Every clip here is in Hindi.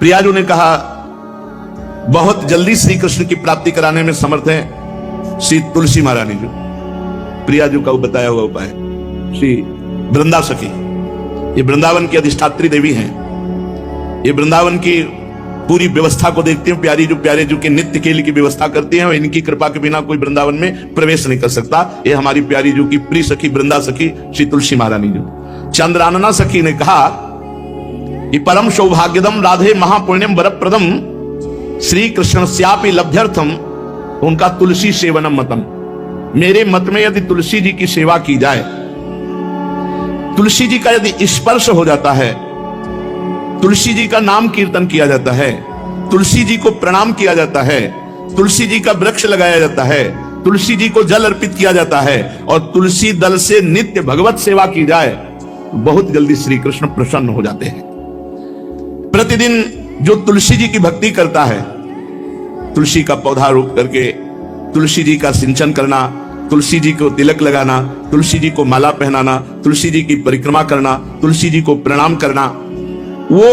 प्रियाजू ने कहा, बहुत जल्दी श्री कृष्ण की प्राप्ति कराने में समर्थ है श्री तुलसी महारानी जी। प्रियाजू का बताया हुआ उपाय श्री वृंदा सखी, ये वृंदावन की अधिष्ठात्री देवी हैं, ये वृंदावन की पूरी व्यवस्था को देखती हैं। प्यारे जो के नित्य खेल की व्यवस्था करती हैं और इनकी कृपा के बिना कोई वृंदावन में प्रवेश नहीं कर सकता। ये हमारी प्यारी जो की प्रिय सखी वृंदा सखी श्री तुलसी महारानी जी। चंद्रानना सखी ने कहा कि परम सौभाग्यदम राधे महापुण्यम वरप्रदम श्री कृष्ण श्यापि लभ्यर्थम उनका तुलसी सेवनम मतम। मेरे मत में यदि तुलसी जी की सेवा की जाए, तुलसी जी का यदि स्पर्श हो जाता है, तुलसी जी का नाम कीर्तन किया जाता है, तुलसी जी को प्रणाम किया जाता है, तुलसी जी का वृक्ष लगाया जाता है, तुलसी जी को जल अर्पित किया जाता है और तुलसी दल से नित्य भगवत सेवा की जाए, बहुत जल्दी श्री कृष्ण प्रसन्न हो जाते हैं। प्रतिदिन जो तुलसी जी की भक्ति करता है, तुलसी का पौधा रोप करके तुलसी जी का सिंचन करना, तुलसी जी को तिलक लगाना, तुलसी जी को माला पहनाना, तुलसी जी की परिक्रमा करना, तुलसी जी को प्रणाम करना, वो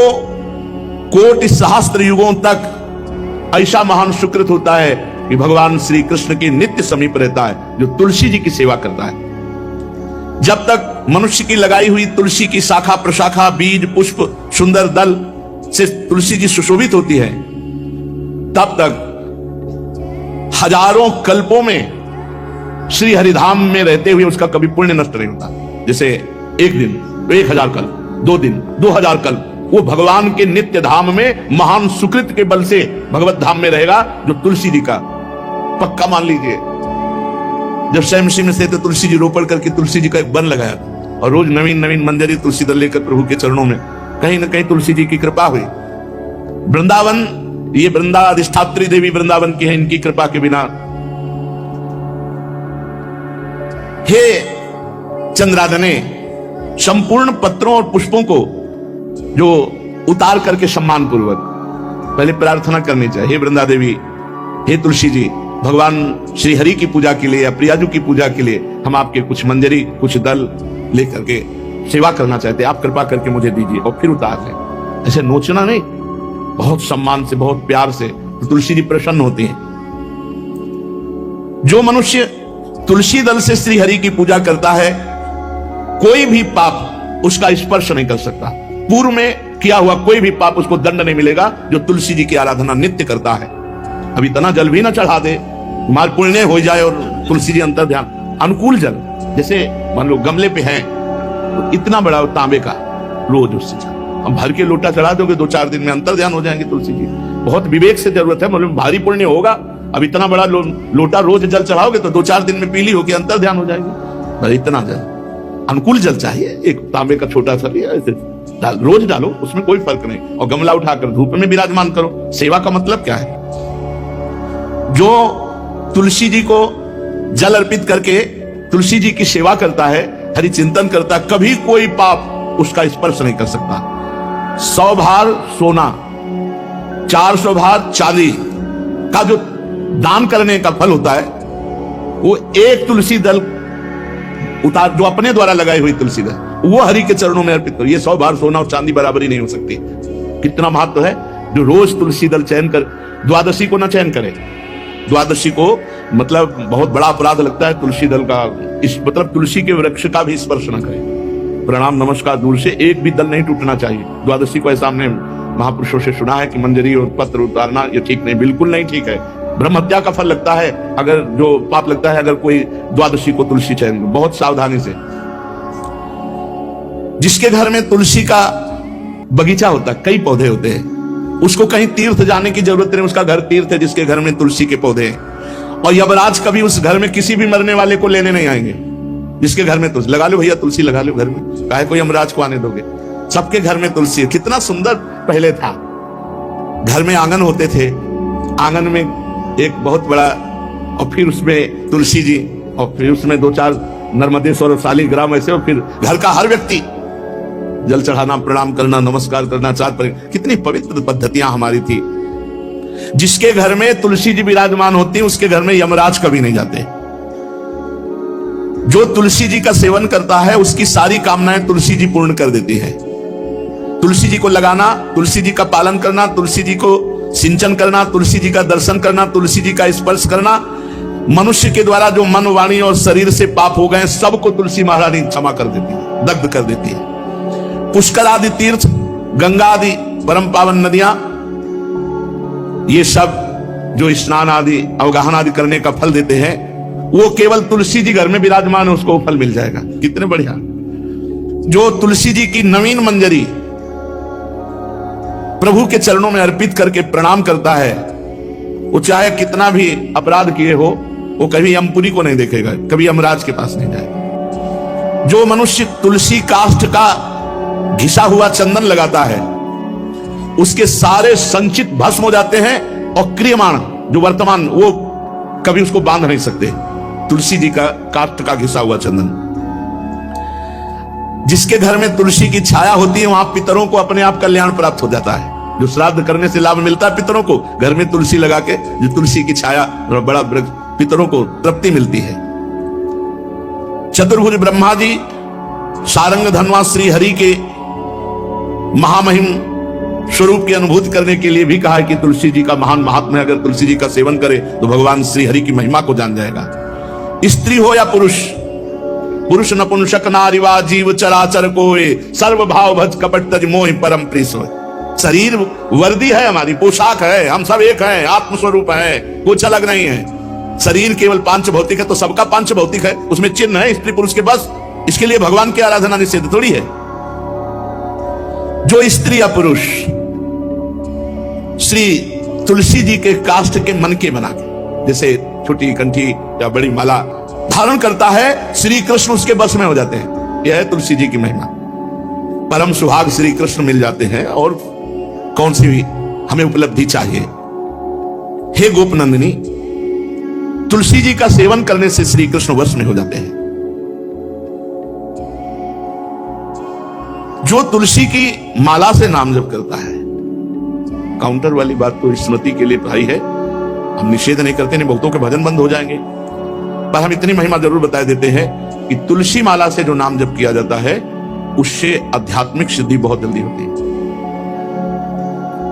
कोटि सहस्त्र युगों तक ऐसा महान सुकृत होता है कि भगवान श्री कृष्ण के नित्य समीप रहता है जो तुलसी जी की सेवा करता है। जब तक मनुष्य की लगाई हुई तुलसी की शाखा प्रशाखा बीज पुष्प सुंदर दल से तुलसी जी सुशोभित होती है, तब तक हजारों कल्पों में श्री हरिधाम में रहते हुए उसका कभी पुण्य नष्ट नहीं होता। जैसे एक दिन तो 1000 कल्प, 2 दिन 2000 कल्प वो भगवान के नित्य धाम में महान सुकृत के बल से भगवत धाम में रहेगा, जो तुलसी जी का पक्का मान लीजिए। जब स्वयं में से तो तुलसी जी रोपण करके तुलसी जी का एक वन लगाया और रोज नवीन नवीन मंजरी तुलसी दल लेकर प्रभु के चरणों में कहीं ना कहीं तुलसी जी की कृपा हुई। वृंदावन, ये वृंदा अधिष्ठात्री देवी वृंदावन की है, इनकी कृपा के बिना। हे चंद्रादने, संपूर्ण पत्रों और पुष्पों को जो उतार करके सम्मान पूर्वक पहले प्रार्थना करनी चाहिए, हे वृंदा देवी, हे तुलसी जी, भगवान श्री हरि की पूजा के लिए या प्रियाजू की पूजा के लिए हम आपके कुछ मंजरी कुछ दल लेकर के सेवा करना चाहते हैं, आप कृपा करके मुझे दीजिए। और फिर उतार लें, ऐसे नोचना नहीं, बहुत सम्मान से बहुत प्यार से, तो तुलसी जी प्रसन्न होती हैं। जो मनुष्य तुलसी दल से श्री हरि की पूजा करता है, कोई भी पाप उसका स्पर्श नहीं कर सकता। पूर्व में किया हुआ कोई भी पाप उसको दंड नहीं मिलेगा, जो तुलसी जी की आराधना नित्य करता है। अब इतना जल भी ना चढ़ा दे, मार पुण्य हो जाए और तुलसी जी अंतर ध्यान अनुकूल जल, जैसे मान लो गमले पे है तो इतना बड़ा तांबे का रोज उससे हम भर के लोटा चढ़ा दोगे, 2-4 दिन में अंतर ध्यान हो जाएंगे तुलसी जी। बहुत विवेक से जरूरत है, मतलब भारी पुण्य होगा। अब इतना बड़ा लोटा रोज जल चढ़ाओगे तो 2-4 दिन में पीली होकर अंतर ध्यान हो जाएगी। इतना जल अनुकूल जल चाहिए, एक तांबे का छोटा सा लिया ऐसे रोज डालो, उसमें कोई फर्क नहीं। और गमला उठाकर धूप में विराजमान करो। सेवा का मतलब क्या है? जो तुलसी जी को जल अर्पित करके तुलसी जी की सेवा करता है, हरि चिंतन करता, कभी कोई पाप उसका स्पर्श नहीं कर सकता। 100 भार सोना, 400 भार चांदी का जो दान करने का फल होता है, वो एक तुलसी दल उतार, जो अपने द्वारा लगाई हुई तुलसी दल, वो हरि के चरणों में अर्पित करो। ये 100 भार सोना और चांदी बराबरी नहीं हो सकती। कितना महत्व है। जो रोज तुलसी दल चयन कर, द्वादशी को ना चयन करे, द्वादशी को मतलब बहुत बड़ा अपराध लगता है तुलसी दल का, इस मतलब तुलसी के वृक्ष का भी स्पर्श ना करे। प्रणाम नमस्कार दूर से, एक भी दल नहीं टूटना चाहिए। द्वादशी को ऐसा हमने महापुरुषों से सुना है कि मंजरी और पत्र उतारना ये ठीक नहीं, बिल्कुल नहीं ठीक है। ब्रह्म हत्या का फल लगता है, अगर जो पाप लगता है अगर कोई द्वादशी को तुलसी चयन, बहुत सावधानी से। जिसके घर में तुलसी का बगीचा होता है, कई पौधे होते हैं, उसको कहीं तीर्थ जाने की जरूरत नहीं, उसका घर तीर्थ है जिसके घर में तुलसी के पौधे हैं। और यमराज कभी उस घर में किसी भी मरने वाले को लेने नहीं आएंगे जिसके घर में तुलसी। लगा लो भैया तुलसी लगा लो घर में, काहे को यमराज को आने दोगे? सबके घर में तुलसी है। कितना सुंदर पहले था। घर में आंगन होते थे, आंगन में एक बहुत बड़ा, और फिर उसमें तुलसी जी, और फिर उसमें 2-4 नर्मदेश्वर और शालिग्राम ऐसे, और फिर घर का हर व्यक्ति जल चढ़ाना, प्रणाम करना, नमस्कार करना, कितनी पवित्र पद्धतियां हमारी थी। जिसके घर में तुलसी जी विराजमान होती, उसके घर में यमराज कभी नहीं जाते। जो तुलसी जी का सेवन करता है उसकी सारी कामनाएं तुलसी जी पूर्ण कर देती है। तुलसी जी को लगाना, तुलसी जी का पालन करना, तुलसी जी को सिंचन करना, तुलसी जी का दर्शन करना, तुलसी जी का स्पर्श करना, मनुष्य के द्वारा जो मन, वाणी और शरीर से पाप हो गए सबको तुलसी महारानी क्षमा कर देती है, दग्ध कर देती है। पुष्कर आदि तीर्थ, गंगा आदि परम पावन नदियां, ये सब जो स्नान आदि अवगाहन आदि करने का फल देते हैं, वो केवल तुलसी जी घर में विराजमान है उसको फल मिल जाएगा। कितने बढ़िया। जो तुलसी जी की नवीन मंजरी प्रभु के चरणों में अर्पित करके प्रणाम करता है, वो चाहे कितना भी अपराध किए हो, वो कभी यमपुरी को नहीं देखेगा, कभी यमराज के पास नहीं जाएगा। जो मनुष्य तुलसी काष्ठ का घिसा हुआ चंदन लगाता है, उसके सारे संचित भस्म हो जाते हैं, और क्रियमाण जो वर्तमान, वो कभी उसको बांध नहीं सकते। तुलसी जी का काष्ठ का घिसा हुआ चंदन। जिसके घर में तुलसी की छाया होती है, वहां पितरों को अपने आप कल्याण प्राप्त हो जाता है। जो श्राद्ध करने से लाभ मिलता है पितरों को, घर में तुलसी लगा के जो तुलसी की छाया, बड़ा पितरों को तृप्ति मिलती है। चतुर्भुज ब्रह्मा जी सारंग धनवा श्री हरि के महामहिम स्वरूप की अनुभूति करने के लिए भी कहा है कि तुलसी जी का महान महात्म्य, अगर तुलसी जी का सेवन करे तो भगवान श्री हरि की महिमा को जान जाएगा। स्त्री हो या पुरुष, पुरुष नपुंसक नारीवा जीव चराचर कोय, सर्व भाव भज कपट तज मोहि परम प्रिय सोय। शरीर वर्दी है, हमारी पोशाक है, हम सब एक हैं, आत्मस्वरूप है, कुछ अलग नहीं है। शरीर केवल पांच भौतिक है तो सबका पांच भौतिक है, उसमें चिन्ह है स्त्री पुरुष के, बस इसके लिए भगवान की आराधना निषेध थोड़ी है। जो स्त्री या पुरुष श्री तुलसी जी के काष्ठ के मन के बना के, जैसे छोटी कंठी या बड़ी माला धारण करता है, श्री कृष्ण उसके बस में हो जाते हैं। यह है तुलसी जी की महिमा। परम सुहाग श्री कृष्ण मिल जाते हैं, और कौन सी भी हमें उपलब्धि चाहिए। हे गोपनंदिनी, तुलसी जी का सेवन करने से श्री कृष्ण वश में हो जाते हैं। जो तुलसी की माला से नाम जप करता है, काउंटर वाली बात तो स्मृति के लिए भाई है, हम निषेध नहीं करते, नहीं भक्तों के भजन बंद हो जाएंगे, पर हम इतनी महिमा जरूर बता देते हैं कि तुलसी माला से जो नाम जप किया जाता है, उससे आध्यात्मिक सिद्धि बहुत जल्दी होती है।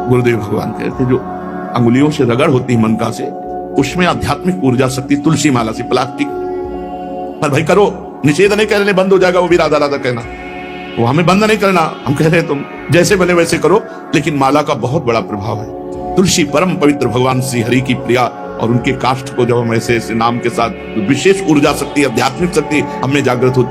गुरुदेव भगवान कहते जो अंगुलियों से रगड़ होती है मनका से, उसमें आध्यात्मिक ऊर्जा शक्ति तुलसी माला से। प्लास्टिक पर भाई करो, निषेध नहीं करने, बंद हो जाएगा वो भी राधा राधा कहना, वो हमें बंद नहीं करना। हम कह रहे हैं तुम जैसे बने वैसे करो, लेकिन माला का बहुत बड़ा प्रभाव है। तुलसी परम पवित्र भगवान श्री हरि की प्रिया, और उनके काष्ठ को जब हम ऐसे नाम के साथ विशेष ऊर्जा शक्ति, आध्यात्मिक शक्ति हमें जागृत होती